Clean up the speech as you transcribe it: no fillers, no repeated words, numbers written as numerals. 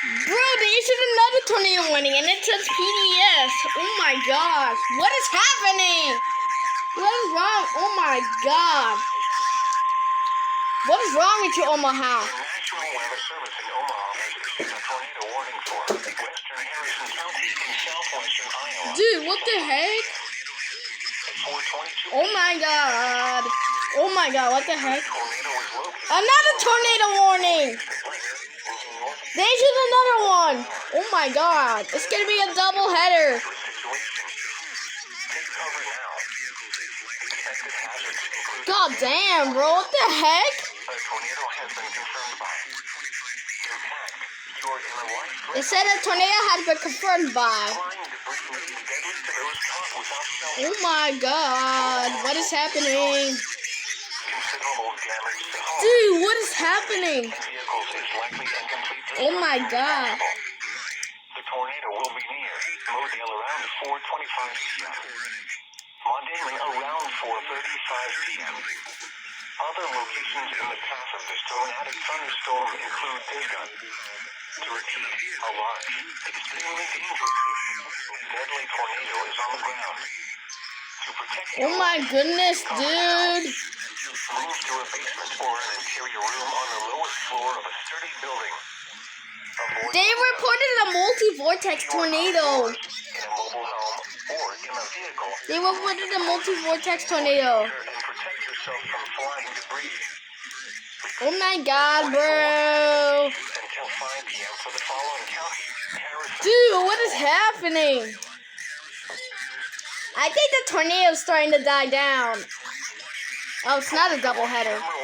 Bro, they issued another tornado warning and it says PDS. Oh my gosh. What is happening? What is wrong? Oh my god. What is wrong with you, Omaha? The National Weather Service in Omaha has issued a tornado warning for western Harrison County and southwestern Iowa. Dude, what the heck? Oh my god. Oh my god, what the heck? Another tornado warning! They issued another one! Oh my god. It's gonna be a double header. God damn, bro. What the heck? They said a tornado has been confirmed by. Oh my god. What is happening? Dude, what is happening? Oh my god. The tornado will be near Modale around 4:25 p.m. Monday around 4:35 p.m. Other locations in the path of this tornadic thunderstorm include this gun. To repeat, a large, extremely dangerous, deadly tornado is on the ground. To protect Oh my goodness, dude. move to a basement or an interior room on the lowest floor of a sturdy building. Avoid They reported a multi-vortex tornado. in a mobile home or in a vehicle. They reported a multi-vortex tornado. And protect yourself from flying debris. Oh my god, bro. Until 5 p.m. for the following county. Harrison, Dude, what is happening? I think the tornado is starting to die down. Oh, it's not a double header. Number